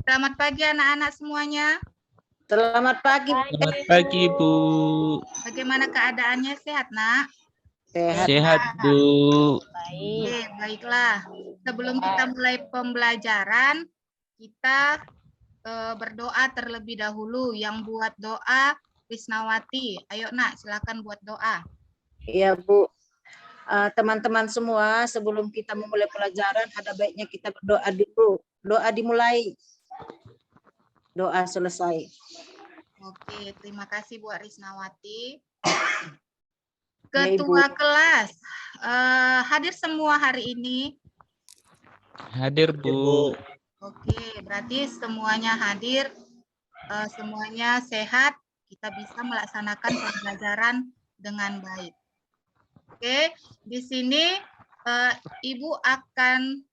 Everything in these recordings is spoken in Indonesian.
Selamat pagi anak-anak semuanya. Selamat pagi. Selamat pagi, Bu. Bagaimana keadaannya, sehat, Nak? Sehat. Sehat, Bu. Oke, baiklah. Sebelum kita mulai pembelajaran, kita berdoa terlebih dahulu. Yang buat doa, Krisnawati. Ayo, Nak, silakan buat doa. Iya, Bu. Teman-teman semua, sebelum kita memulai pelajaran, ada baiknya kita berdoa dulu. Doa dimulai. Doa selesai. Oke, terima kasih Bu Risnawati. Ya, Ibu. Ketua kelas, hadir semua hari ini. Hadir, Bu. Oke, berarti semuanya hadir, semuanya sehat, kita bisa melaksanakan pembelajaran dengan baik. Oke, di sini Ibu akan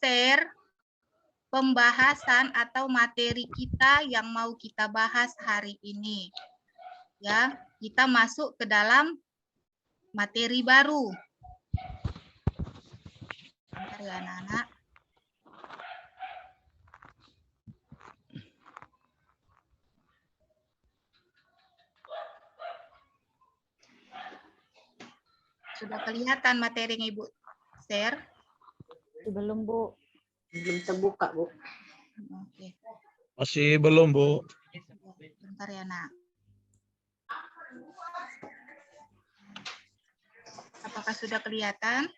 share pembahasan atau materi kita yang mau kita bahas hari ini. Ya, kita masuk ke dalam materi baru. Bentar ya anak-anak. Sudah kelihatan materi yang Ibu share? Belum, Bu. Belum terbuka, Bu. Oke. Masih belum, Bu. Bentar ya, Nak. Apakah sudah kelihatan?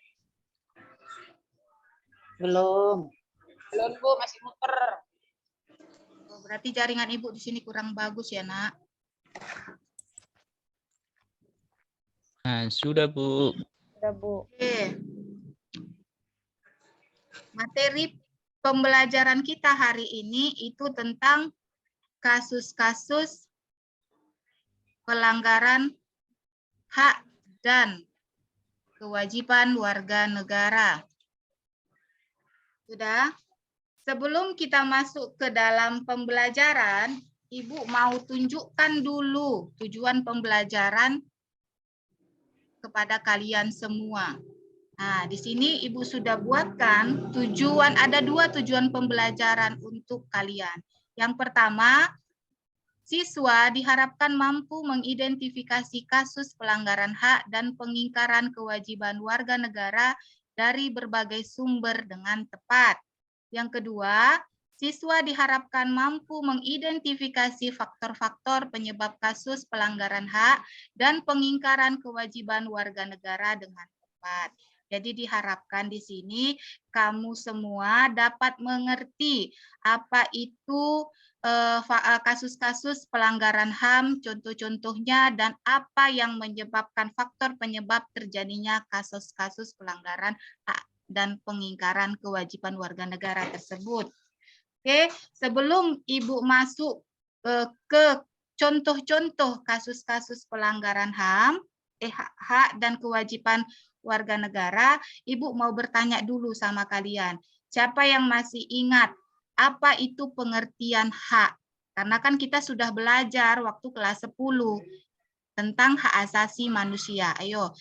Belum. Belum, Bu. Masih muter. Oh, berarti jaringan Ibu di sini kurang bagus ya, Nak. Nah, sudah, Bu. Sudah, Bu. Oke. Materi pembelajaran kita hari ini itu tentang kasus-kasus pelanggaran hak dan kewajiban warga negara. Sudah? Sebelum kita masuk ke dalam pembelajaran, Ibu mau tunjukkan dulu tujuan pembelajaran kepada kalian semua. Nah, di sini Ibu sudah buatkan tujuan, ada 2 tujuan pembelajaran untuk kalian. Yang pertama, siswa diharapkan mampu mengidentifikasi kasus pelanggaran hak dan pengingkaran kewajiban warga negara dari berbagai sumber dengan tepat. Yang kedua, siswa diharapkan mampu mengidentifikasi faktor-faktor penyebab kasus pelanggaran hak dan pengingkaran kewajiban warga negara dengan tepat. Jadi diharapkan di sini kamu semua dapat mengerti apa itu kasus-kasus pelanggaran HAM, contoh-contohnya, dan apa yang menyebabkan faktor penyebab terjadinya kasus-kasus pelanggaran hak dan pengingkaran kewajiban warga negara tersebut. Oke, sebelum Ibu masuk ke contoh-contoh kasus-kasus pelanggaran HAM, hak dan kewajiban warga negara, Ibu mau bertanya dulu sama kalian. Siapa yang masih ingat apa itu pengertian hak? Karena kan kita sudah belajar waktu kelas 10 tentang hak asasi manusia. Ayo,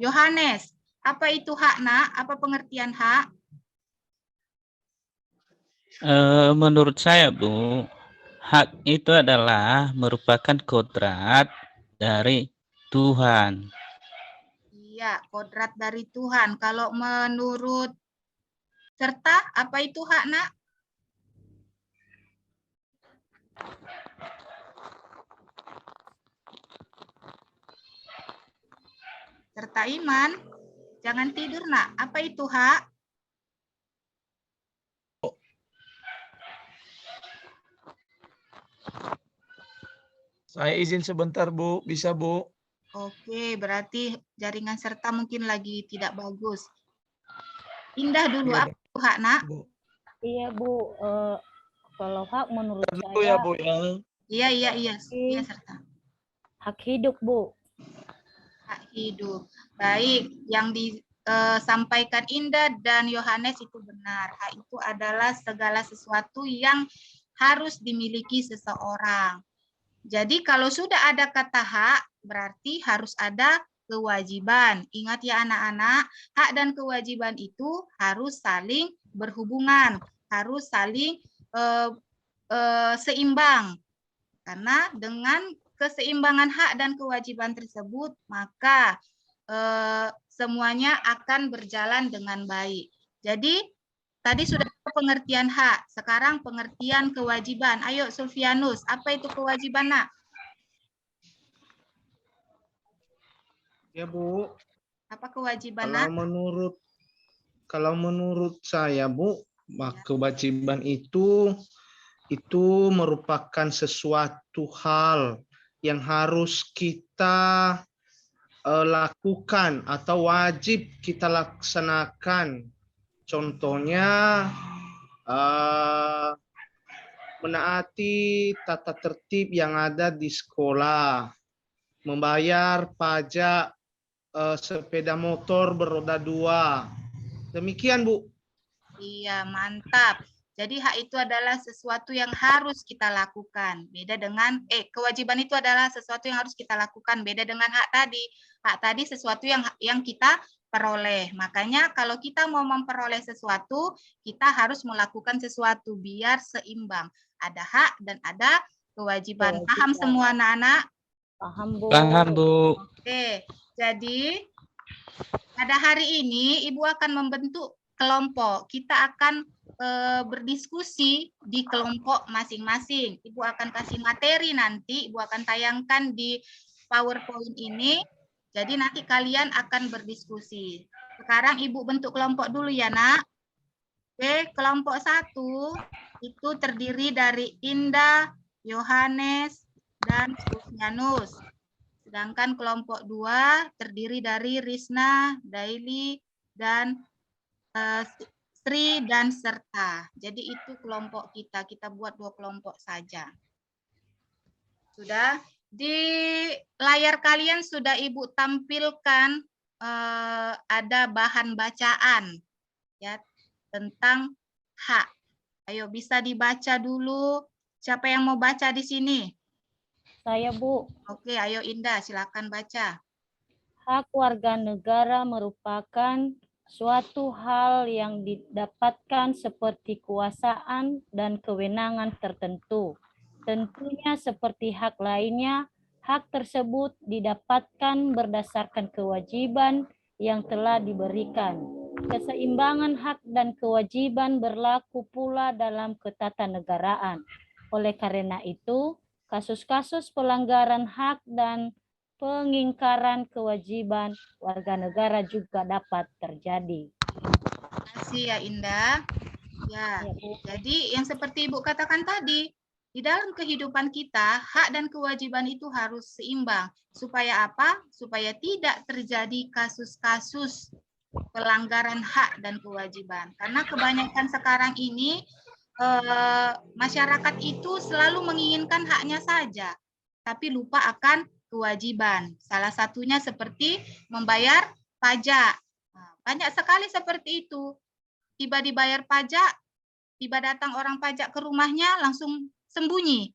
Yohanes, apa itu hak, Nak? Apa pengertian hak? Menurut saya, Bu, hak itu adalah merupakan kodrat dari Tuhan. Iya, kodrat dari Tuhan. Kalau menurut Serta, apa itu hak, Nak? Serta Iman, jangan tidur, Nak. Apa itu hak? Saya izin sebentar, Bu. Bisa, Bu? Oke, berarti jaringan Serta mungkin lagi tidak bagus. Indah dulu, Iya, apa itu hak, Nak? Bu. Iya, Bu. Kalau hak menurut Dulu saya ya, Bu, ya. Iya, Serta. hak hidup, Bu. Hak hidup. Baik, yang disampaikan Indah dan Yohanes itu benar. Hak itu adalah segala sesuatu yang harus dimiliki seseorang. Jadi kalau sudah ada kata hak, berarti harus ada kewajiban. Ingat ya anak-anak, hak dan kewajiban itu harus saling berhubungan. harus saling seimbang. Karena dengan keseimbangan hak dan kewajiban tersebut, maka semuanya akan berjalan dengan baik. Jadi tadi sudah pengertian hak, sekarang pengertian kewajiban. Ayo Sulfianus, apa itu kewajiban, Nak? Ya Bu, Apa kewajiban, kalau Nak? menurut saya Bu, kewajiban itu merupakan sesuatu hal yang harus kita lakukan atau wajib kita laksanakan. Contohnya menaati tata tertib yang ada di sekolah, membayar pajak sepeda motor beroda 2. Demikian Bu. Iya, mantap. Jadi hak itu adalah sesuatu yang harus kita lakukan. Beda dengan kewajiban itu adalah sesuatu yang harus kita lakukan. Beda dengan hak tadi. Hak tadi sesuatu yang kita peroleh. Makanya kalau kita mau memperoleh sesuatu, kita harus melakukan sesuatu biar seimbang. Ada hak dan ada kewajiban. Paham semua anak-anak? Paham, Bu. Paham, Bu. Oke. Jadi pada hari ini Ibu akan membentuk kelompok. Kita akan berdiskusi di kelompok masing-masing. Ibu akan kasih materi nanti, Ibu akan tayangkan di PowerPoint ini. Jadi nanti kalian akan berdiskusi. Sekarang Ibu bentuk kelompok dulu ya, Nak. Oke, kelompok 1 itu terdiri dari Indah, Yohanes, dan Sulfianus. Sedangkan kelompok 2 terdiri dari Risna, Daily, dan Sri dan Serta. Jadi itu kelompok kita. Kita buat 2 kelompok saja. Sudah di layar kalian sudah Ibu tampilkan ada bahan bacaan ya tentang hak. Ayo bisa dibaca dulu. Siapa yang mau baca di sini? Saya, Bu. Oke, ayo Indah, silakan baca. Hak warga negara merupakan suatu hal yang didapatkan seperti kuasaan dan kewenangan tertentu. Tentunya seperti hak lainnya, hak tersebut didapatkan berdasarkan kewajiban yang telah diberikan. Keseimbangan hak dan kewajiban berlaku pula dalam ketatanegaraan. Oleh karena itu, kasus-kasus pelanggaran hak dan pengingkaran kewajiban warga negara juga dapat terjadi. Terima kasih ya Indah. Ya, jadi yang seperti Ibu katakan tadi, di dalam kehidupan kita, hak dan kewajiban itu harus seimbang. Supaya apa? Supaya tidak terjadi kasus-kasus pelanggaran hak dan kewajiban. Karena kebanyakan sekarang ini, masyarakat itu selalu menginginkan haknya saja, tapi lupa akan kewajiban. Salah satunya seperti membayar pajak. Banyak sekali seperti itu. Tiba dibayar pajak, tiba datang orang pajak ke rumahnya langsung sembunyi.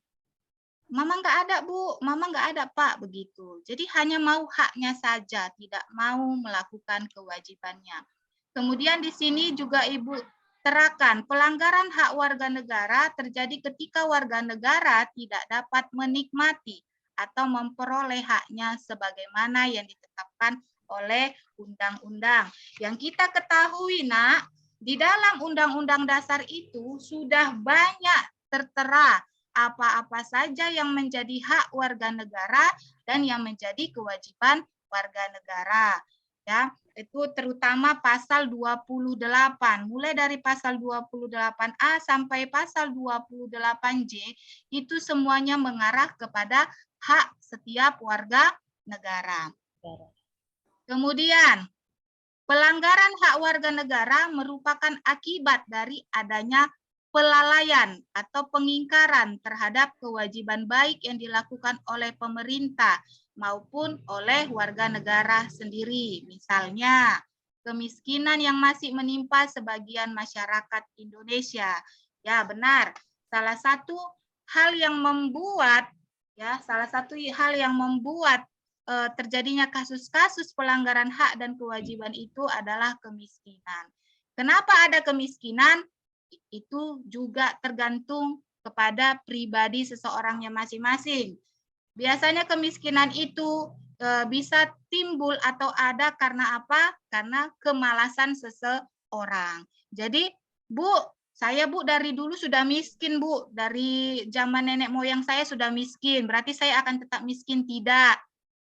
Mama nggak ada, Bu. Mama nggak ada, Pak. Begitu. Jadi hanya mau haknya saja, tidak mau melakukan kewajibannya. Kemudian di sini juga Ibu terangkan, pelanggaran hak warga negara terjadi ketika warga negara tidak dapat menikmati atau memperoleh haknya sebagaimana yang ditetapkan oleh undang-undang. Yang kita ketahui, Nak, di dalam Undang-Undang Dasar itu sudah banyak tertera apa-apa saja yang menjadi hak warga negara dan yang menjadi kewajiban warga negara. Ya, itu terutama pasal 28. Mulai dari pasal 28A sampai pasal 28J itu semuanya mengarah kepada hak setiap warga negara. Kemudian, pelanggaran hak warga negara merupakan akibat dari adanya pelalaian atau pengingkaran terhadap kewajiban baik yang dilakukan oleh pemerintah maupun oleh warga negara sendiri. Misalnya, kemiskinan yang masih menimpa sebagian masyarakat Indonesia. Ya, benar. Salah satu hal yang membuat terjadinya kasus-kasus pelanggaran hak dan kewajiban itu adalah kemiskinan. Kenapa ada kemiskinan? itu juga tergantung kepada pribadi seseorangnya masing-masing. Biasanya kemiskinan itu bisa timbul atau ada karena apa? Karena kemalasan seseorang. Jadi, Bu, saya Bu dari dulu sudah miskin, Bu. Dari zaman nenek moyang saya sudah miskin. Berarti saya akan tetap miskin? Tidak.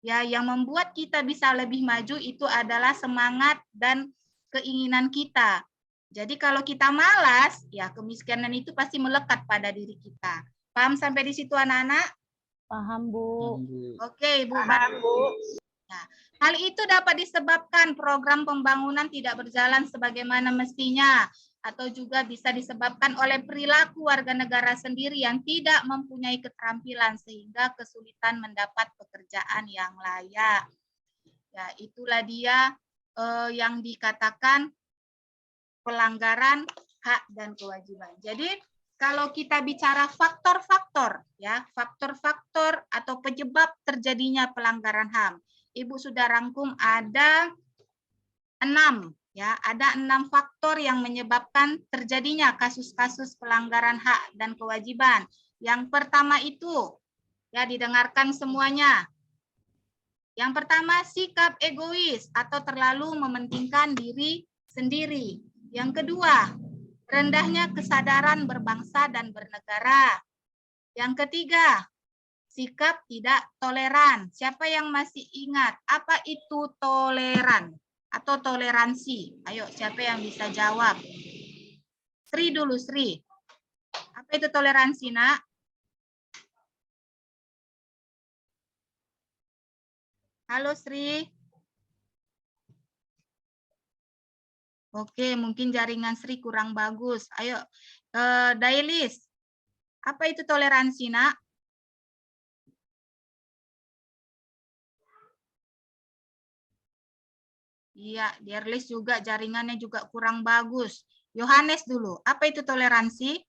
Ya, yang membuat kita bisa lebih maju itu adalah semangat dan keinginan kita. Jadi kalau kita malas, ya kemiskinan itu pasti melekat pada diri kita. Paham sampai di situ anak-anak? Paham, Bu. Oke, Bu. Paham, Bu. Nah, hal itu dapat disebabkan program pembangunan tidak berjalan sebagaimana mestinya, atau juga bisa disebabkan oleh perilaku warga negara sendiri yang tidak mempunyai keterampilan sehingga kesulitan mendapat pekerjaan yang layak. Ya, itulah dia yang dikatakan pelanggaran hak dan kewajiban. Jadi kalau kita bicara faktor-faktor, ya faktor-faktor atau penyebab terjadinya pelanggaran HAM, Ibu sudah rangkum ada 6, ya ada 6 faktor yang menyebabkan terjadinya kasus-kasus pelanggaran hak dan kewajiban. Yang pertama itu, ya didengarkan semuanya. Yang pertama, sikap egois atau terlalu mementingkan diri sendiri. Yang kedua, rendahnya kesadaran berbangsa dan bernegara. Yang ketiga, sikap tidak toleran. Siapa yang masih ingat apa itu toleran atau toleransi? Ayo, siapa yang bisa jawab? Sri dulu, Sri. Apa itu toleransi, Nak? Halo, Sri. Oke, mungkin jaringan Sri kurang bagus. Ayo, Dailis, apa itu toleransi, Nak? Iya, Dailis juga jaringannya juga kurang bagus. Yohanes dulu, apa itu toleransi?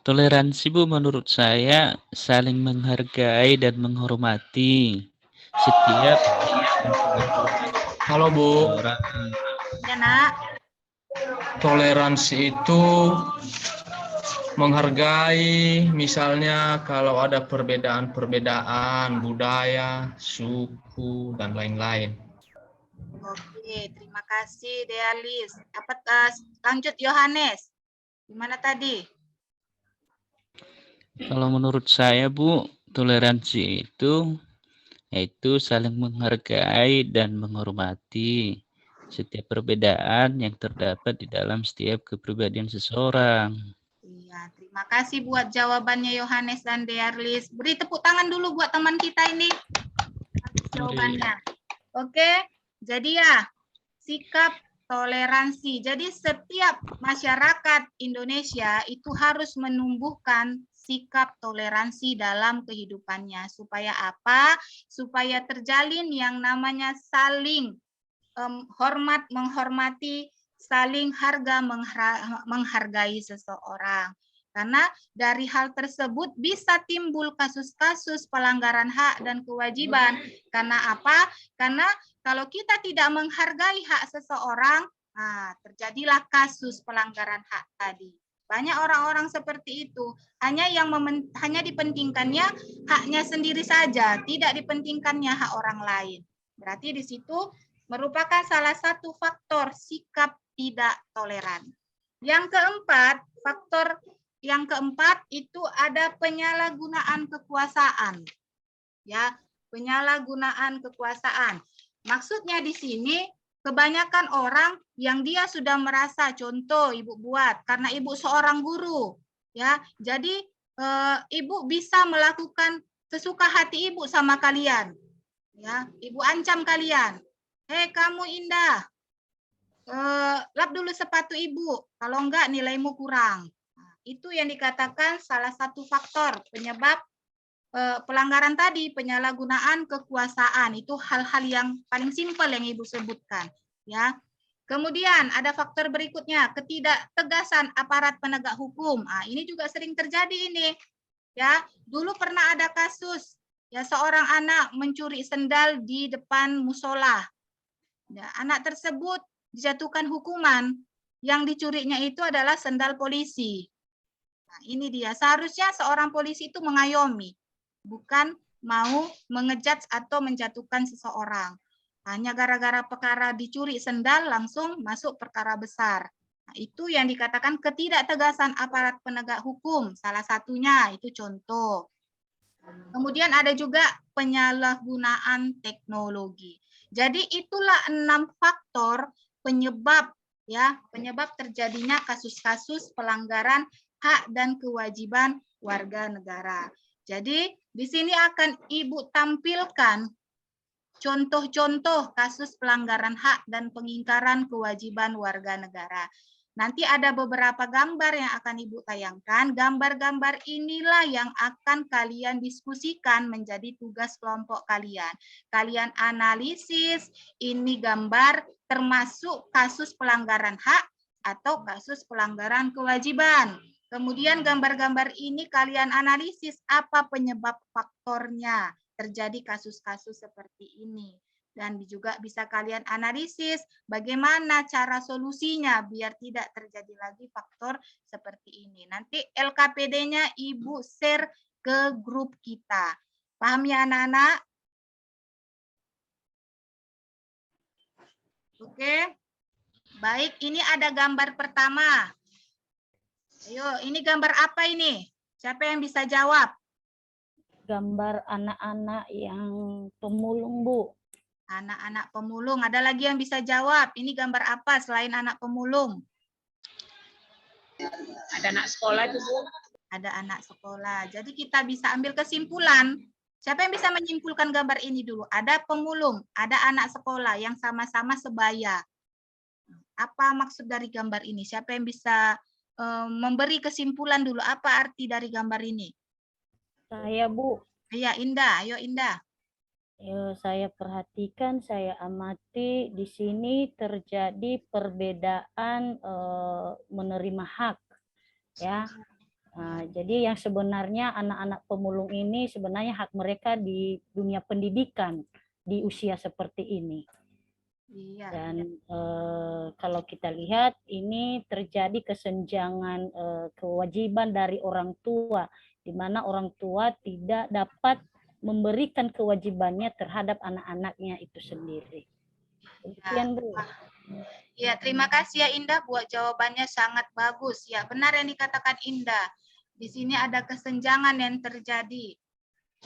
Toleransi, Bu, menurut saya saling menghargai dan menghormati setiap Halo Bu, orang. Ya, Nak. toleransi itu menghargai, misalnya kalau ada perbedaan-perbedaan budaya, suku, dan lain-lain. Oke, terima kasih Dailis. Lanjut Yohanes. Gimana tadi? Kalau menurut saya, Bu, toleransi itu yaitu saling menghargai dan menghormati setiap perbedaan yang terdapat di dalam setiap kepribadian seseorang. Iya, terima kasih buat jawabannya Yohanes dan Dailis. Beri tepuk tangan dulu buat teman kita ini. Jawabannya. Oke, jadi ya, sikap toleransi. Jadi setiap masyarakat Indonesia itu harus menumbuhkan sikap toleransi dalam kehidupannya. Supaya apa? Supaya terjalin yang namanya saling hormat, menghormati, saling menghargai seseorang. Karena dari hal tersebut bisa timbul kasus-kasus pelanggaran hak dan kewajiban. Karena apa? Karena kalau kita tidak menghargai hak seseorang, terjadilah kasus pelanggaran hak tadi. Banyak orang-orang seperti itu, hanya dipentingkannya haknya sendiri saja, tidak dipentingkannya hak orang lain. Berarti di situ merupakan salah satu faktor sikap tidak toleran. Yang keempat, faktor yang keempat itu ada penyalahgunaan kekuasaan. Ya, penyalahgunaan kekuasaan. Maksudnya di sini kebanyakan orang yang dia sudah merasa, contoh Ibu buat karena Ibu seorang guru, ya. Jadi Ibu bisa melakukan sesuka hati Ibu sama kalian. Ya, Ibu ancam kalian. Hei kamu Indah, lap dulu sepatu Ibu, kalau enggak nilaimu kurang. Nah, itu yang dikatakan salah satu faktor penyebab pelanggaran tadi, penyalahgunaan kekuasaan. Itu hal-hal yang paling simpel yang Ibu sebutkan. Ya. Kemudian ada faktor berikutnya, ketidaktegasan aparat penegak hukum. Ini juga sering terjadi ini. Ya, dulu pernah ada kasus ya seorang anak mencuri sendal di depan musola. Ya, anak tersebut dijatuhkan hukuman Yang dicurinya itu adalah sendal polisi. Nah, ini dia. Seharusnya seorang polisi itu mengayomi, bukan mau mengejudge atau menjatuhkan seseorang. Hanya gara-gara perkara dicuri sendal langsung masuk perkara besar. Nah, itu yang dikatakan ketidaktegasan aparat penegak hukum. Salah satunya itu contoh. Kemudian ada juga penyalahgunaan teknologi. Jadi itulah 6 faktor penyebab penyebab terjadinya kasus-kasus pelanggaran hak dan kewajiban warga negara. Jadi di sini akan Ibu tampilkan contoh-contoh kasus pelanggaran hak dan pengingkaran kewajiban warga negara. Nanti ada beberapa gambar yang akan Ibu tayangkan. Gambar-gambar inilah yang akan kalian diskusikan menjadi tugas kelompok kalian. Kalian analisis ini gambar termasuk kasus pelanggaran hak atau kasus pelanggaran kewajiban. Kemudian gambar-gambar ini kalian analisis apa penyebab faktornya terjadi kasus-kasus seperti ini. Dan juga bisa kalian analisis bagaimana cara solusinya biar tidak terjadi lagi faktor seperti ini. Nanti LKPD-nya Ibu share ke grup kita. Paham ya anak-anak? Oke. Baik, ini ada gambar pertama. Ayo, ini gambar apa ini? Siapa yang bisa jawab? Gambar anak-anak yang pemulung, Bu. Anak-anak pemulung. Ada lagi yang bisa jawab? Ini gambar apa selain anak pemulung? Ada anak sekolah itu, Bu. Ada anak sekolah. Jadi kita bisa ambil kesimpulan. Siapa yang bisa menyimpulkan gambar ini dulu? Ada pemulung, ada anak sekolah yang sama-sama sebaya. Apa maksud dari gambar ini? Siapa yang bisa memberi kesimpulan dulu? Apa arti dari gambar ini? Saya, Bu. Iya, Indah. Ayo, Indah. Saya perhatikan, saya amati di sini terjadi perbedaan menerima hak, ya. Nah, jadi yang sebenarnya anak-anak pemulung ini sebenarnya hak mereka di dunia pendidikan di usia seperti ini. Iya. Dan kalau kita lihat ini terjadi kesenjangan kewajiban dari orang tua, di mana orang tua tidak dapat memberikan kewajibannya terhadap anak-anaknya itu sendiri. Demikian, Bu. Ya, terima kasih ya Indah buat jawabannya sangat bagus. Ya, benar yang dikatakan Indah. Di sini ada kesenjangan yang terjadi.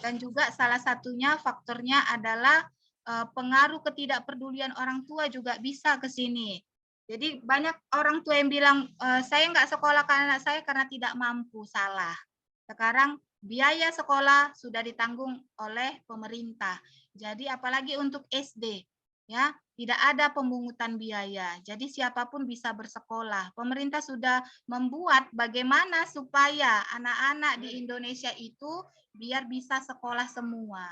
Dan juga salah satunya faktornya adalah pengaruh ketidakpedulian orang tua juga bisa ke sini. Jadi banyak orang tua yang bilang, saya nggak sekolah ke anak saya karena tidak mampu. Salah. Sekarang biaya sekolah sudah ditanggung oleh pemerintah. Jadi apalagi untuk SD, ya tidak ada pemungutan biaya. Jadi siapapun bisa bersekolah. Pemerintah sudah membuat bagaimana supaya anak-anak di Indonesia itu biar bisa sekolah semua.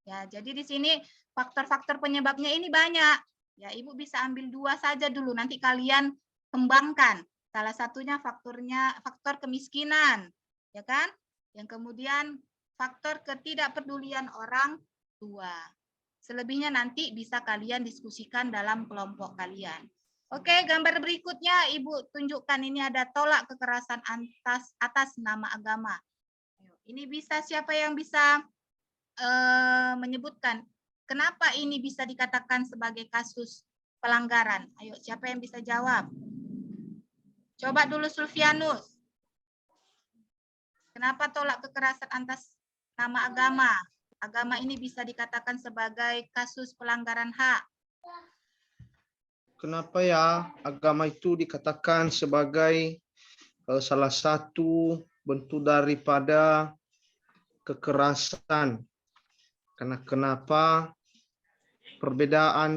Ya, jadi di sini faktor-faktor penyebabnya ini banyak. Ya, Ibu bisa ambil 2 saja dulu, nanti kalian kembangkan. Salah satunya faktor kemiskinan, ya kan? Yang kemudian faktor ketidakpedulian orang tua. Selebihnya nanti bisa kalian diskusikan dalam kelompok kalian. Oke, gambar berikutnya Ibu tunjukkan, ini ada tolak kekerasan atas nama agama. Ini bisa, siapa yang bisa menyebutkan kenapa ini bisa dikatakan sebagai kasus pelanggaran? Ayo, siapa yang bisa jawab? Coba dulu Sulfianus. Kenapa tolak kekerasan atas nama agama? Agama ini bisa dikatakan sebagai kasus pelanggaran hak. Kenapa ya agama itu dikatakan sebagai salah satu bentuk daripada kekerasan? Karena kenapa perbedaan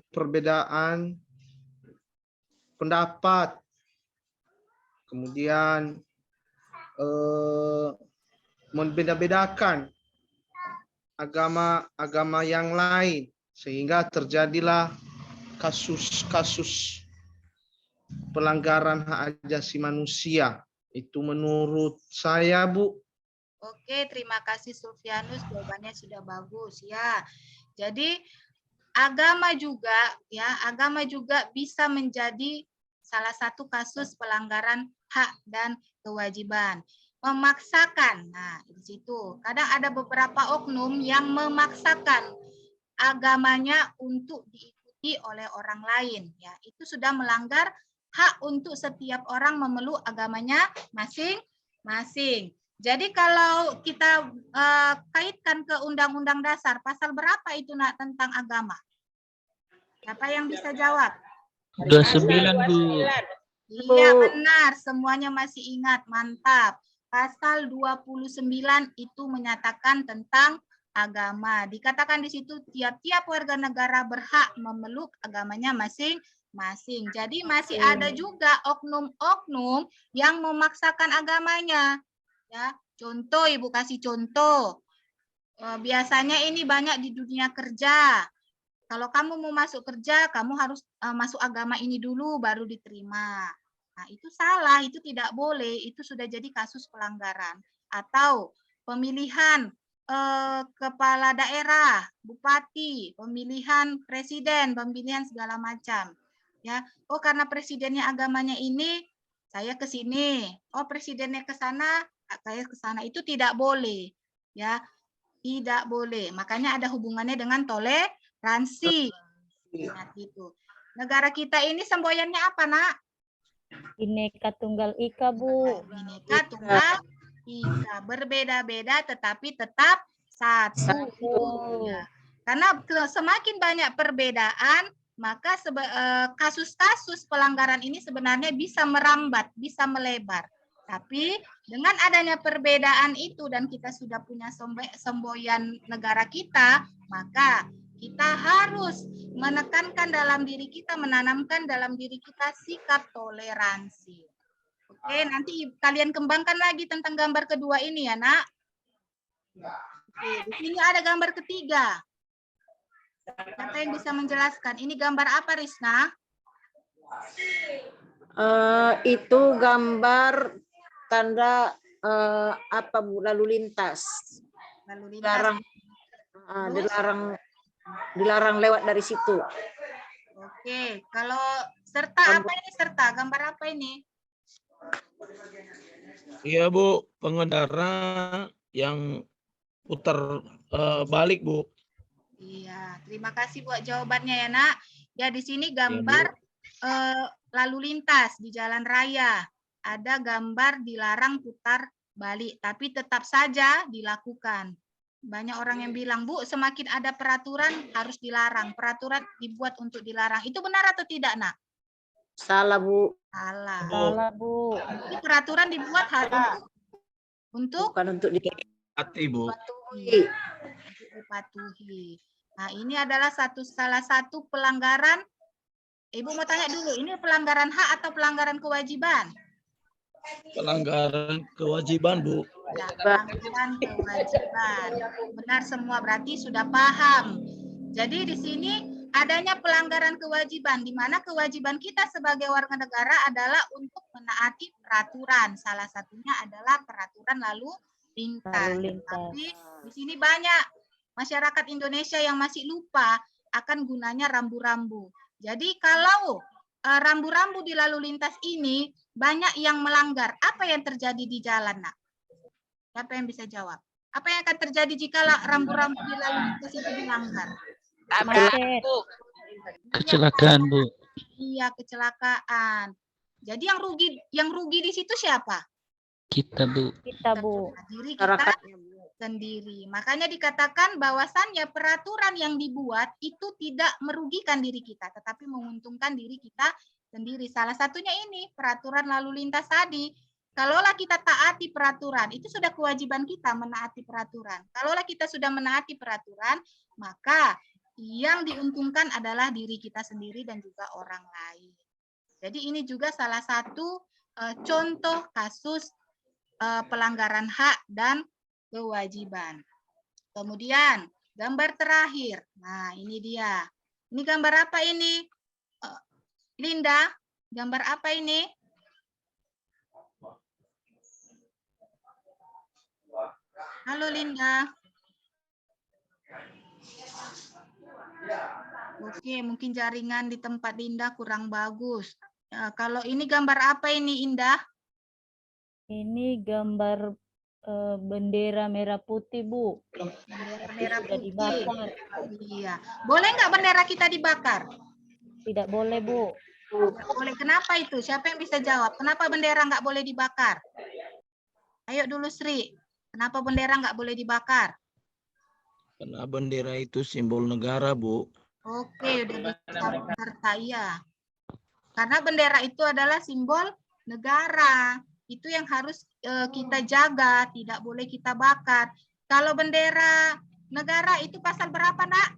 pendapat, kemudian membeda-bedakan agama yang lain, sehingga terjadilah kasus-kasus pelanggaran hak asasi manusia. Itu menurut saya, Bu. Oke, terima kasih Sulfianus, jawabannya sudah bagus ya. Jadi agama juga bisa menjadi salah satu kasus pelanggaran hak dan kewajiban. Memaksakan. Nah, di situ. Kadang ada beberapa oknum yang memaksakan agamanya untuk diikuti oleh orang lain. Ya, itu sudah melanggar hak untuk setiap orang memeluk agamanya masing-masing. Jadi kalau kita kaitkan ke Undang-Undang Dasar, pasal berapa itu nak tentang agama? Siapa yang bisa jawab? 29, Bu. Iya benar, semuanya masih ingat, mantap. Pasal 29 itu menyatakan tentang agama. Dikatakan di situ tiap-tiap warga negara berhak memeluk agamanya masing-masing. Jadi masih ada juga oknum-oknum yang memaksakan agamanya. Ya, contoh Ibu kasih contoh. Biasanya ini banyak di dunia kerja. Kalau kamu mau masuk kerja, kamu harus masuk agama ini dulu baru diterima. Nah, itu salah, itu tidak boleh, itu sudah jadi kasus pelanggaran. Atau pemilihan kepala daerah, bupati, pemilihan presiden, pemilihan segala macam. Ya, oh karena presidennya agamanya ini, saya ke sini. Oh presidennya ke sana, saya ke sana. Itu tidak boleh. Ya, tidak boleh. Makanya ada hubungannya dengan toleransi. Ingat itu. Negara kita ini semboyannya apa, Nak? Bhinneka Tunggal Ika, Bu. Bhinneka Tunggal Ika. Berbeda-beda tetapi tetap satu. Ya. Karena semakin banyak perbedaan, maka kasus-kasus pelanggaran ini sebenarnya bisa merambat, bisa melebar. Tapi dengan adanya perbedaan itu dan kita sudah punya semboyan negara kita, maka kita harus menekankan dalam diri kita, menanamkan dalam diri kita sikap toleransi. Oke, nanti kalian kembangkan lagi tentang gambar kedua ini ya, Nak. Oke, di sini ada gambar ketiga. Siapa yang bisa menjelaskan? Ini gambar apa, Risna? Itu gambar tanda apa Bu, lalu lintas. Lalu lintas. Dilarang lewat dari situ. Oke, kalau serta apa ini serta? Gambar apa ini? Iya Bu, pengendara yang putar balik Bu. Iya, terima kasih buat jawabannya ya Nak. Ya di sini gambar lalu lintas di jalan raya. Ada gambar dilarang putar balik, tapi tetap saja dilakukan. Banyak orang yang bilang, Bu, semakin ada peraturan harus dilarang. Peraturan dibuat untuk dilarang. Itu benar atau tidak, Nak? Salah, Bu. Salah. Salah, Bu. Jadi peraturan dibuat harus untuk bukan untuk Hati Bu. dipatuhi. Nah, ini adalah salah satu pelanggaran. Ibu mau tanya dulu, ini pelanggaran hak atau pelanggaran kewajiban? Pelanggaran kewajiban Bu. Ya, pelanggaran kewajiban. Benar semua, berarti sudah paham. Jadi di sini adanya pelanggaran kewajiban, di mana kewajiban kita sebagai warga negara adalah untuk menaati peraturan. Salah satunya adalah peraturan lalu lintas. Tapi di sini banyak masyarakat Indonesia yang masih lupa akan gunanya rambu-rambu. Jadi kalau rambu-rambu di lalu lintas ini banyak yang melanggar, apa yang terjadi di jalan, Nak? Siapa yang bisa jawab? Apa yang akan terjadi jika rambu-rambu di lalu lintas itu dilanggar? Kecelakaan, Bu. Iya, kecelakaan. Jadi yang rugi di situ siapa? Kita, Bu. Kita, Bu. Diri kita sendiri. Makanya dikatakan bahwasannya peraturan yang dibuat itu tidak merugikan diri kita, tetapi menguntungkan diri kita sendiri. Salah satunya ini, peraturan lalu lintas tadi. Kalaulah kita taati peraturan, itu sudah kewajiban kita menaati peraturan. Kalaulah kita sudah menaati peraturan, maka yang diuntungkan adalah diri kita sendiri dan juga orang lain. Jadi ini juga salah satu contoh kasus pelanggaran hak dan kewajiban. Kemudian gambar terakhir. Nah, ini dia. Ini gambar apa ini? Linda, gambar apa ini? Halo Linda. Oke, mungkin jaringan di tempat Linda kurang bagus. Ya, kalau ini gambar apa ini, Indah? Ini gambar bendera merah putih, Bu. Bendera Tapi merah sudah putih. dibakar. Iya. Boleh nggak bendera kita dibakar? Tidak boleh, Bu. Nggak boleh. Kenapa itu? Siapa yang bisa jawab? Kenapa bendera nggak boleh dibakar? Ayo dulu, Sri. Kenapa bendera nggak boleh dibakar? Karena bendera itu simbol negara, Bu. Oke, udah bisa benar saya. Karena bendera itu adalah simbol negara. Itu yang harus kita jaga, tidak boleh kita bakar. Kalau bendera negara itu pasal berapa, Nak?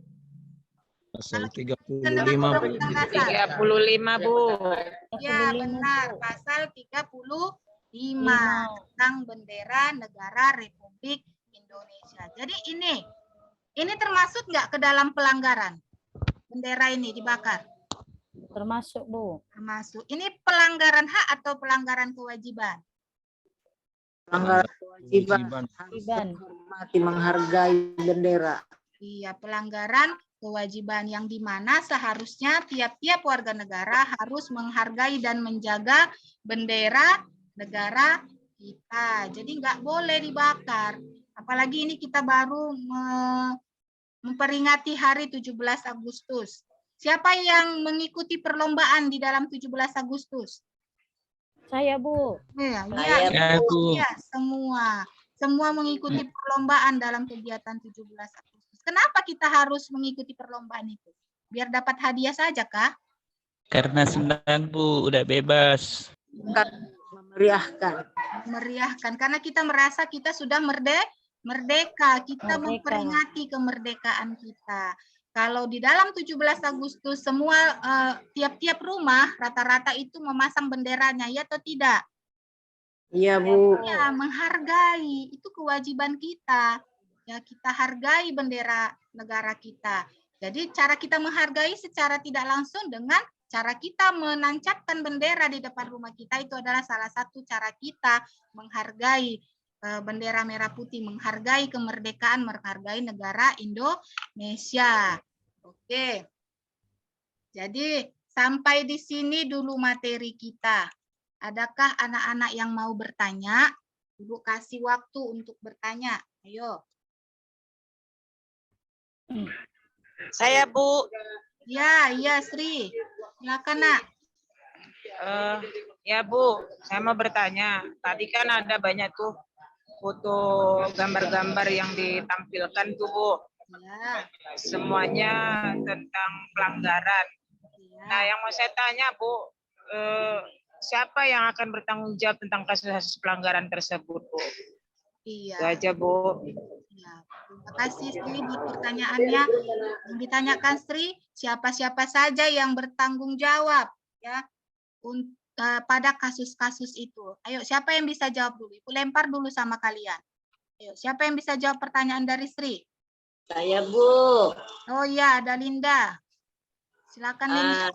Pasal Dengan 35, Bu. Undang-Undang Dasar. 35, Bu. Ya, 35, benar. Bu. Pasal 35 5. tentang bendera negara Republik Indonesia. Jadi ini termasuk nggak ke dalam pelanggaran? Bendera ini dibakar? Termasuk, Bu. Termasuk. Ini pelanggaran hak atau pelanggaran kewajiban? Pelanggaran kewajiban harus Kewajiban. menghormati, menghargai bendera. Iya, pelanggaran kewajiban yang dimana seharusnya tiap-tiap warga negara harus menghargai dan menjaga bendera negara kita. Jadi nggak boleh dibakar. Apalagi ini kita baru memperingati hari 17 Agustus. Siapa yang mengikuti perlombaan di dalam 17 Agustus? Saya, Bu. Iya, Saya, Bu. iya, semua mengikuti perlombaan dalam kegiatan 17 Agustus. Kenapa kita harus mengikuti perlombaan itu? Biar dapat hadiah saja, kah? Karena senang, Bu, udah bebas. memeriahkan. Meriahkan, karena kita merasa kita sudah merdeka. Kita Merdeka. memperingati kemerdekaan kita. Kalau di dalam 17 Agustus semua tiap-tiap rumah rata-rata itu memasang benderanya, ya atau tidak? Iya, Bu. Ya, menghargai itu kewajiban kita. Ya, kita hargai bendera negara kita. Jadi cara kita menghargai secara tidak langsung dengan cara kita menancapkan bendera di depan rumah kita itu adalah salah satu cara kita menghargai bendera merah putih, menghargai kemerdekaan, menghargai negara Indonesia. Oke. Jadi sampai di sini dulu materi kita. Adakah anak-anak yang mau bertanya? Ibu kasih waktu untuk bertanya. Ayo. Saya, Bu. Ya, iya Sri. Silakan, Nak. Ya, Bu. Saya mau bertanya. Tadi kan ada banyak tuh foto gambar-gambar yang ditampilkan tuh, Bu. Ya. Semuanya tentang pelanggaran. Nah, Ya. yang mau saya tanya, Bu, siapa yang akan bertanggung jawab tentang kasus-kasus pelanggaran tersebut, Bu? Iya. Itu aja, Bu. Ya. Terima kasih Sri buat pertanyaannya. Yang ditanyakan Sri, siapa-siapa saja yang bertanggung jawab ya pada kasus-kasus itu. Ayo, siapa yang bisa jawab dulu? Ibu lempar dulu sama kalian. Ayo, siapa yang bisa jawab pertanyaan dari Sri? Saya, Bu. Oh iya, ada Linda. Silakan Linda.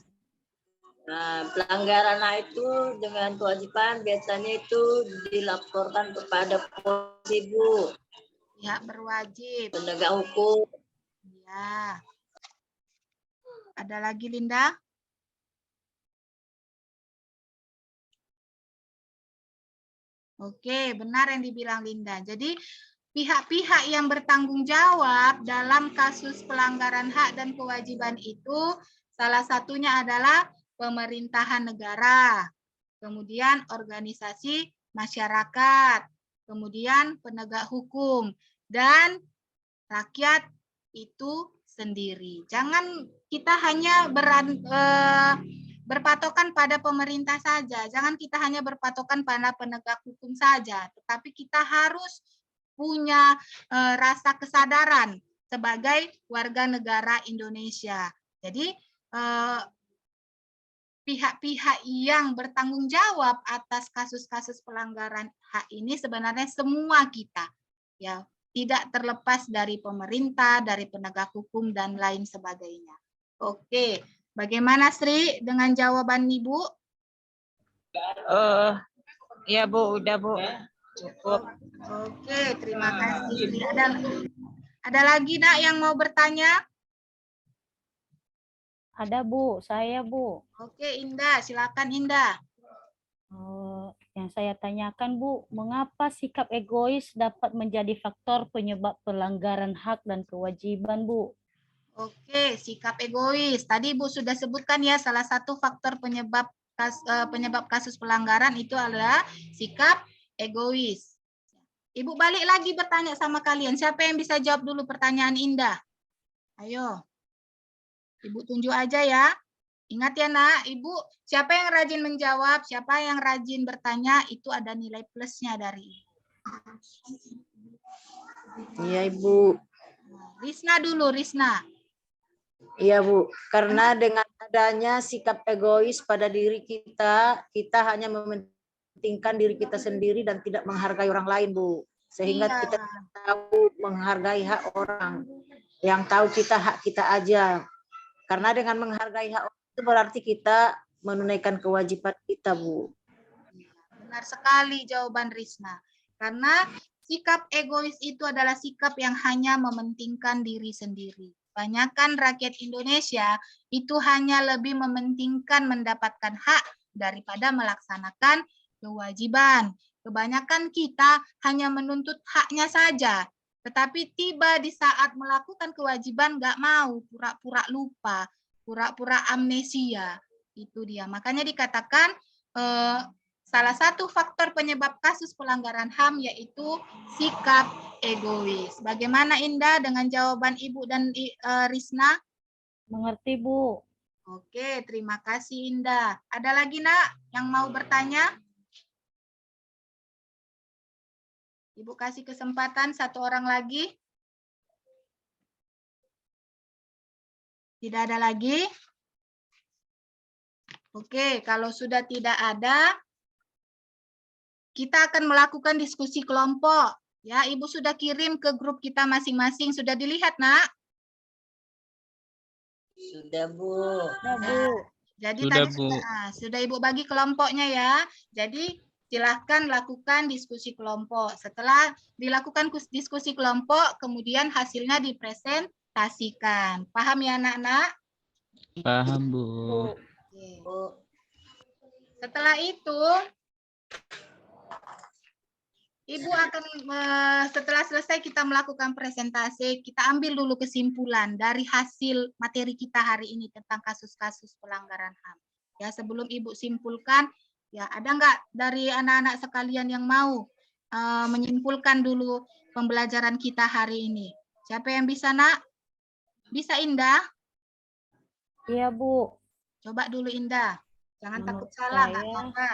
Nah, pelanggaran itu dengan kewajiban biasanya itu dilaporkan kepada polisi, Bu. Ya, berwajib. Penegak hukum. Ya. Ada lagi Linda? Oke, benar yang dibilang Linda. Jadi pihak-pihak yang bertanggung jawab dalam kasus pelanggaran hak dan kewajiban itu salah satunya adalah pemerintahan negara, kemudian organisasi masyarakat, kemudian penegak hukum, dan rakyat itu sendiri. Jangan kita hanya berpatokan pada pemerintah saja. Jangan kita hanya berpatokan pada penegak hukum saja, tetapi kita harus punya rasa kesadaran sebagai warga negara Indonesia. Jadi pihak-pihak yang bertanggung jawab atas kasus-kasus pelanggaran hak ini sebenarnya semua kita, ya, tidak terlepas dari pemerintah, dari penegak hukum dan lain sebagainya. Oke, bagaimana Sri dengan jawaban Ibu? Ya, Bu, udah, Bu. Cukup. Oke, terima kasih. Ada lagi Nak yang mau bertanya? Ada Bu, saya Bu. Oke, Indah, silakan Indah. Yang saya tanyakan Bu, mengapa sikap egois dapat menjadi faktor penyebab pelanggaran hak dan kewajiban Bu? Oke, sikap egois. Tadi Ibu sudah sebutkan ya, salah satu faktor penyebab kasus pelanggaran itu adalah sikap egois. Ibu balik lagi bertanya sama kalian, siapa yang bisa jawab dulu pertanyaan Indah? Ayo, Ibu tunjuk aja ya. Ingat ya nak, Ibu, siapa yang rajin menjawab, siapa yang rajin bertanya, itu ada nilai plusnya dari Ibu. Iya Ibu. Risna dulu, Risna. Iya Bu, karena dengan adanya sikap egois pada diri kita, kita hanya mementingkan diri kita sendiri dan tidak menghargai orang lain Bu. Sehingga Iya. kita tidak tahu menghargai hak orang. Yang tahu kita hak kita aja. Karena dengan menghargai hak orang itu berarti kita menunaikan kewajiban kita Bu. Benar sekali jawaban Risna. Karena sikap egois itu adalah sikap yang hanya mementingkan diri sendiri. Kebanyakan rakyat Indonesia itu hanya lebih mementingkan mendapatkan hak daripada melaksanakan kewajiban. Kebanyakan kita hanya menuntut haknya saja, tetapi tiba di saat melakukan kewajiban nggak mau, pura-pura lupa, pura-pura amnesia. Itu dia. Makanya dikatakan salah satu faktor penyebab kasus pelanggaran HAM yaitu sikap egois. Bagaimana Indah dengan jawaban Ibu dan Risna? Mengerti Bu? Oke, terima kasih Indah. Ada lagi nak yang mau bertanya? Ibu kasih kesempatan satu orang lagi. Tidak ada lagi? Oke, kalau sudah tidak ada, kita akan melakukan diskusi kelompok. Ya, Ibu sudah kirim ke grup kita masing-masing. Sudah dilihat, Nak? Sudah Bu. Sudah Bu. Jadi Sudah, tadi Bu. sudah Ibu bagi kelompoknya ya. Jadi silahkan lakukan diskusi kelompok. Setelah dilakukan diskusi kelompok, kemudian hasilnya dipresentasikan. Paham ya anak-anak? Paham, Bu. Oke. Bu. Setelah itu, Ibu akan setelah selesai kita melakukan presentasi, kita ambil dulu kesimpulan dari hasil materi kita hari ini tentang kasus-kasus pelanggaran HAM. Ya, sebelum Ibu simpulkan, ya ada nggak dari anak-anak sekalian yang mau menyimpulkan dulu pembelajaran kita hari ini? Siapa yang bisa, Nak? Bisa Indah? Iya Bu. Coba dulu Indah. Jangan Menurut takut salah, nggak saya, apa-apa.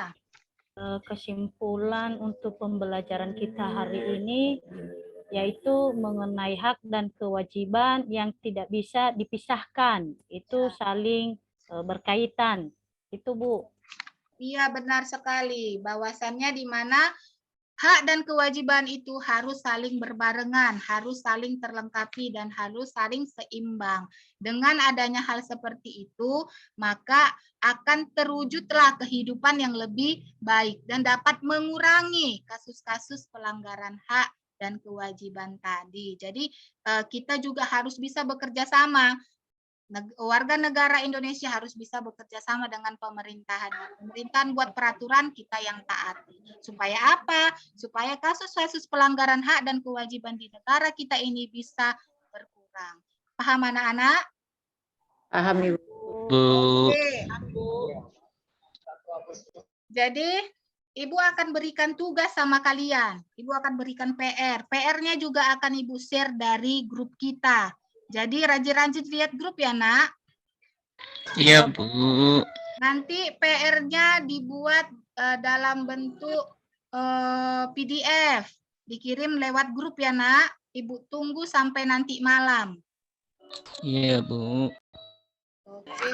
kesimpulan untuk pembelajaran kita hari ini yaitu mengenai hak dan kewajiban yang tidak bisa dipisahkan. Itu saling berkaitan. Itu Bu. Iya, benar sekali. Bahwasannya di mana hak dan kewajiban itu harus saling berbarengan, harus saling terlengkapi, dan harus saling seimbang. Dengan adanya hal seperti itu, maka akan terwujudlah kehidupan yang lebih baik dan dapat mengurangi kasus-kasus pelanggaran hak dan kewajiban tadi. Jadi kita juga harus bisa bekerja sama. Warga negara Indonesia harus bisa bekerja sama dengan pemerintahan. Pemerintahan buat peraturan, kita yang taati. Supaya apa? Supaya kasus-kasus pelanggaran hak dan kewajiban di negara kita ini bisa berkurang. Paham anak-anak? Paham Ibu. Bu. Oke. Jadi, Ibu akan berikan tugas sama kalian. Ibu akan berikan PR. PR-nya juga akan Ibu share dari grup kita. Jadi rajin-rajin lihat grup ya, Nak. Iya, Bu. Nanti PR-nya dibuat dalam bentuk PDF. Dikirim lewat grup ya, Nak. Ibu tunggu sampai nanti malam. Iya, Bu. Oke.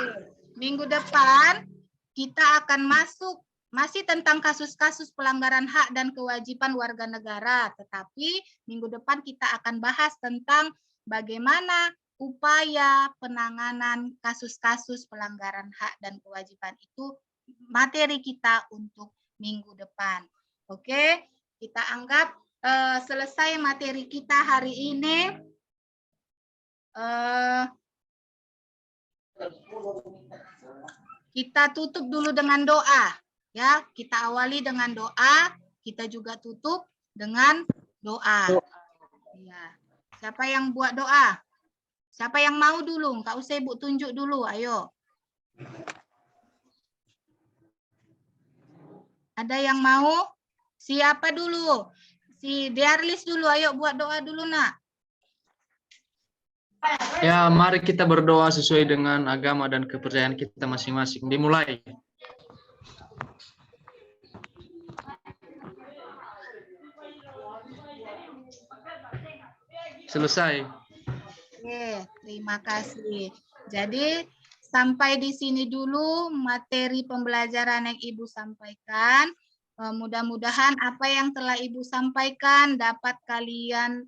Minggu depan kita akan masuk masih tentang kasus-kasus pelanggaran hak dan kewajiban warga negara. Tetapi minggu depan kita akan bahas tentang bagaimana upaya penanganan kasus-kasus pelanggaran hak dan kewajiban itu materi kita untuk minggu depan. Oke, kita anggap selesai materi kita hari ini. Kita tutup dulu dengan doa. Ya, kita awali dengan doa, kita juga tutup dengan doa. Ya. Siapa yang buat doa? Siapa yang mau dulu? Enggak usah Ibu tunjuk dulu, ayo. Ada yang mau? Siapa dulu? Si Diarlis dulu, ayo buat doa dulu, Nak. Ya, mari kita berdoa sesuai dengan agama dan kepercayaan kita masing-masing. Dimulai. Selesai. Oke, terima kasih. Jadi sampai di sini dulu materi pembelajaran yang Ibu sampaikan. Mudah-mudahan apa yang telah Ibu sampaikan dapat kalian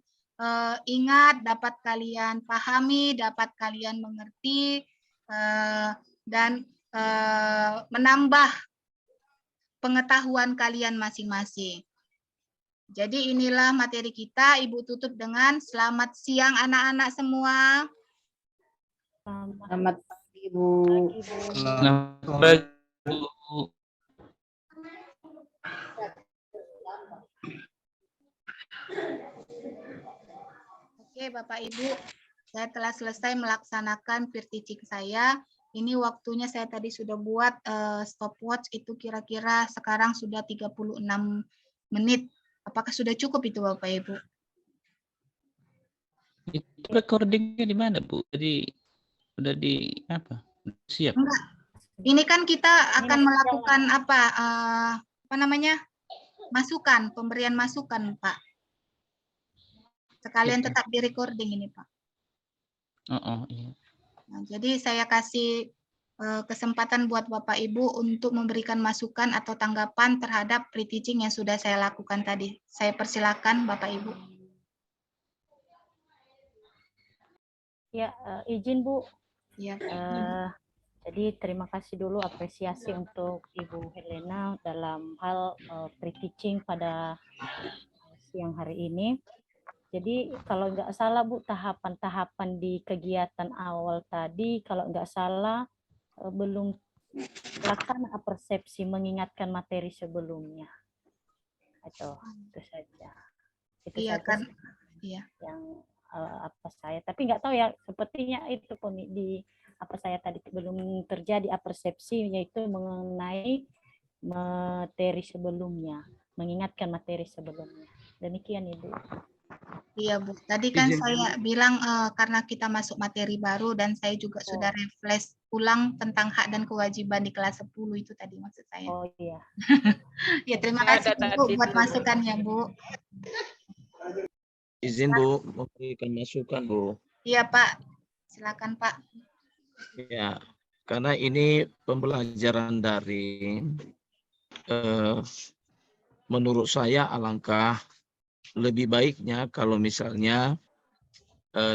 ingat, dapat kalian pahami, dapat kalian mengerti, dan menambah pengetahuan kalian masing-masing. Jadi inilah materi kita. Ibu tutup dengan selamat siang anak-anak semua. Selamat pagi, Bu. Selamat pagi, Bu. Oke, Bapak Ibu, saya telah selesai melaksanakan peer teaching saya. Ini waktunya saya tadi sudah buat stopwatch, itu kira-kira sekarang sudah 36 menit. Apakah sudah cukup itu Bapak Ibu? Itu recordingnya di mana, Bu? Jadi udah di apa? Siap. Enggak. Ini kan kita akan melakukan apa namanya? Masukan, pemberian masukan, Pak. Sekalian tetap di recording ini, Pak. Iya. Nah, jadi saya kasih kesempatan buat Bapak Ibu untuk memberikan masukan atau tanggapan terhadap pre-teaching yang sudah saya lakukan tadi. Saya persilakan Bapak Ibu. Ya, izin Bu. Ya. Jadi terima kasih dulu apresiasi untuk Ibu Helena dalam hal pre-teaching pada siang hari ini. Jadi kalau nggak salah Bu, tahapan-tahapan di kegiatan awal tadi, kalau nggak salah belum laksana persepsi mengingatkan materi sebelumnya. Atau itu saja. Itu Iya saja kan? Iya. Yang apa saya, tapi nggak tahu ya, sepertinya itu di apa saya tadi belum terjadi persepsi, yaitu mengenai materi sebelumnya, mengingatkan materi sebelumnya. Demikian Ibu. Iya Bu, tadi kan saya bilang karena kita masuk materi baru dan saya juga sudah refresh ulang tentang hak dan kewajiban di kelas 10 itu tadi maksud saya. Oh iya. Ya terima kasih Bu buat masukannya Bu. Izin Bu, memberikan masukan Bu. Iya Pak, silakan Pak. Ya, karena ini pembelajaran daring, menurut saya alangkah lebih baiknya kalau misalnya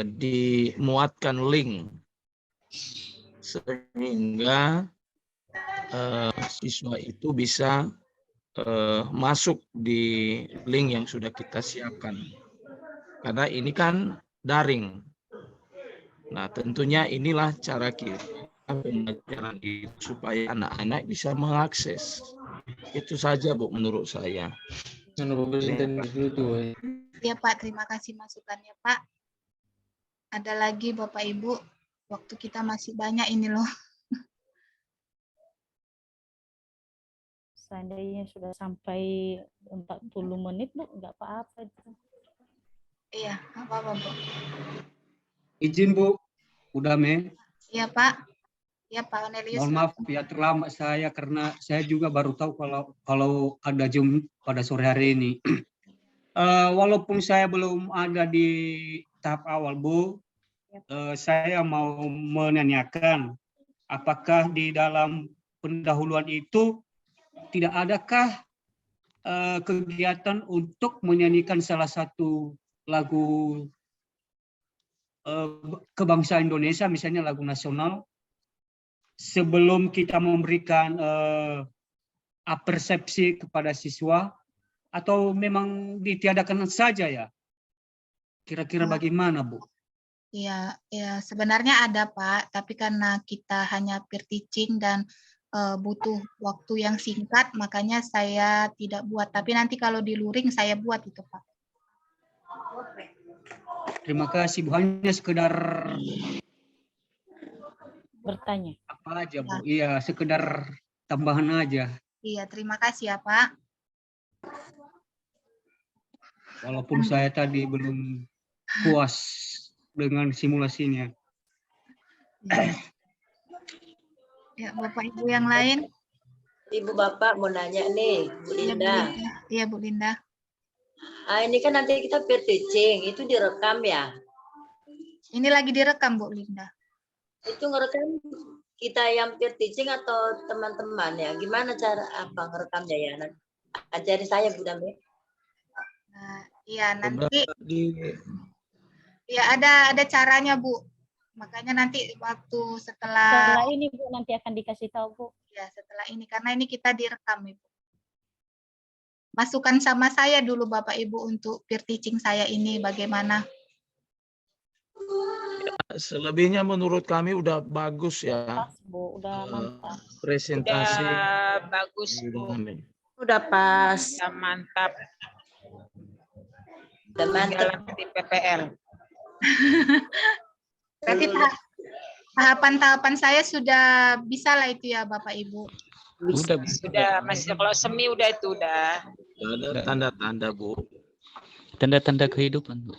dimuatkan link sehingga siswa itu bisa masuk di link yang sudah kita siapkan. Karena ini kan daring. Nah, tentunya inilah cara kita pembelajaran itu supaya anak-anak bisa mengakses. Itu saja Bu menurut saya. Ya Pak, terima kasih masukannya Pak. Ada lagi Bapak Ibu, waktu kita masih banyak ini loh. Seandainya sudah sampai 40 menit Bu, nggak apa-apa itu. Iya, apa-apa Bu. Izin Bu, udah Iya Pak. Ya Pak Onelius. Mohon maaf ya terlambat saya karena saya juga baru tahu kalau ada Zoom pada sore hari ini. Walaupun saya belum ada di tahap awal Bu, saya mau menanyakan apakah di dalam pendahuluan itu tidak adakah kegiatan untuk menyanyikan salah satu lagu kebangsaan Indonesia, misalnya lagu nasional, sebelum kita memberikan persepsi kepada siswa, atau memang ditiadakan saja ya? Kira-kira bagaimana Bu? Ya, ya sebenarnya ada Pak, tapi karena kita hanya peer teaching dan butuh waktu yang singkat, makanya saya tidak buat. Tapi nanti kalau di luring saya buat itu Pak. Terima kasih Bu. Hanya sekedar Bertanya. apa aja Bu? Iya, sekedar tambahan aja. Iya, terima kasih ya Pak. Walaupun saya tadi belum puas dengan simulasinya. Ya, Bapak Ibu yang lain. Ibu Bapak mau nanya nih, Bu Iya, Bu Linda. Linda. Iya, Bu Linda. Ini kan nanti kita peer teaching, itu direkam ya? Ini lagi direkam, Bu Linda. Itu ngerekam kita yang peer teaching atau teman-teman ya? Gimana cara apa ngerekamnya ya? Ajari saya Bu Dame. Nah, iya nanti Di ya ada caranya Bu. Makanya nanti waktu Setelah ini Bu nanti akan dikasih tahu Bu. Ya, setelah ini karena ini kita direkam Ibu. Masukkan sama saya dulu Bapak Ibu untuk peer teaching saya ini bagaimana. selebihnya menurut kami udah bagus ya. Pas Bu, udah mantap. Presentasi. Udah bagus Bu. Udah pas. Udah mantap. Udah mantap. Jalan di PPL. Berarti tahapan-tahapan saya sudah bisa lah itu ya Bapak Ibu. Sudah masih kalau semi udah itu udah. Ada tanda-tanda Bu. Tanda-tanda kehidupan, Bu.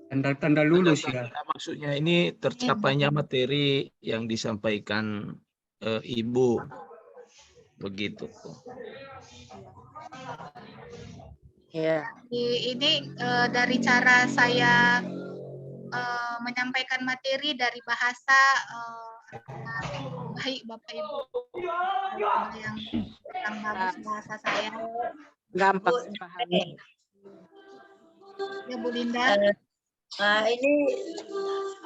Tanda-tanda lulus ya. Maksudnya ini tercapainya materi yang disampaikan Ibu. Begitu. Ya. Ini dari cara saya menyampaikan materi dari bahasa baik Bapak Ibu. Yang bagus bahasa saya. Gampang dipahami. Ya Bu Linda. Nah ini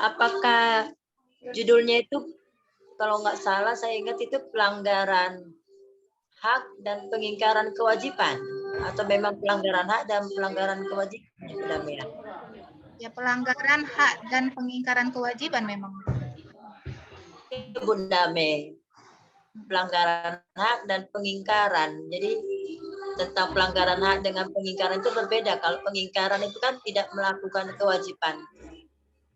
apakah judulnya itu kalau nggak salah saya ingat itu pelanggaran hak dan pengingkaran kewajiban atau memang pelanggaran hak dan pelanggaran kewajiban ya? Ya pelanggaran hak dan pengingkaran kewajiban memang. Bunda Mei, pelanggaran hak dan pengingkaran. Jadi tentang pelanggaran hak dengan pengingkaran itu berbeda. Kalau pengingkaran itu kan tidak melakukan kewajiban.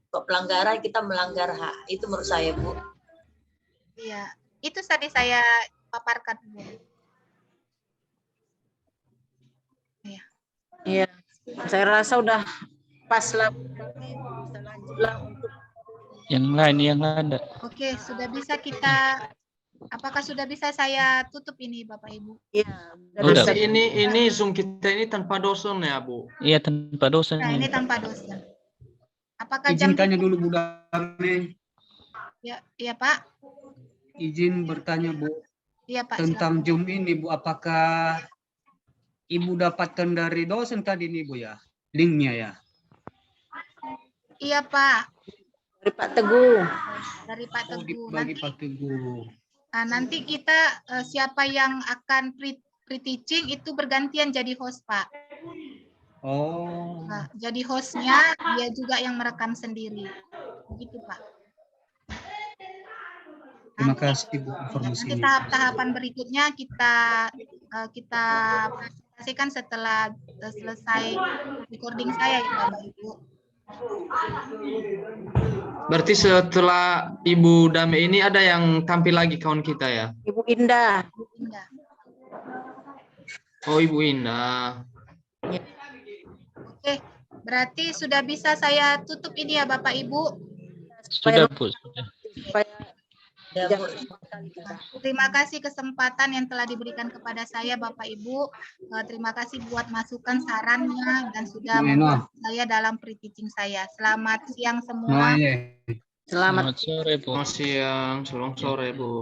Kok pelanggaran kita melanggar hak. Itu menurut saya Bu. Iya, itu tadi saya paparkan Bu. Iya, saya rasa udah pas lah. Bisa lanjutlah untuk yang lain enggak. Oke, sudah bisa kita. Apakah sudah bisa saya tutup ini Bapak Ibu? Iya. Udah. Ini Zoom kita ini tanpa dosen ya Bu? Iya tanpa dosen. Nah ini tanpa dosen. Apakah Izin jam tanya dulu Bu Dame. Ya Pak. Izin bertanya Bu. Iya Pak. Tentang silakan. Zoom ini Bu, apakah Ibu dapatkan dari dosen tadi nih Bu ya? Linknya ya? Iya Pak. Dari Pak Teguh. Dari Pak Teguh. Bagi Pak Teguh. Nanti kita siapa yang akan pre-teaching itu bergantian jadi host Pak. Oh. Nah, jadi hostnya dia juga yang merekam sendiri. Begitu Pak. Terima kasih Bu informasinya. Nanti tahap-tahapan berikutnya kita presentasikan setelah selesai recording saya ya Bapak Ibu. Berarti setelah Ibu Dame ini ada yang tampil lagi kawan kita ya? Ibu Indah. Indah. Oh Ibu Indah. Oke, berarti sudah bisa saya tutup ini ya Bapak Ibu. Sudah Bu. Sudah. Ya, Bu. Terima kasih kesempatan yang telah diberikan kepada saya Bapak Ibu. Terima kasih buat masukan sarannya dan sudah membantu saya dalam pre-teaching saya. Selamat siang semua. Selamat Selamat sore Bu. Selamat siang, selamat sore Bu.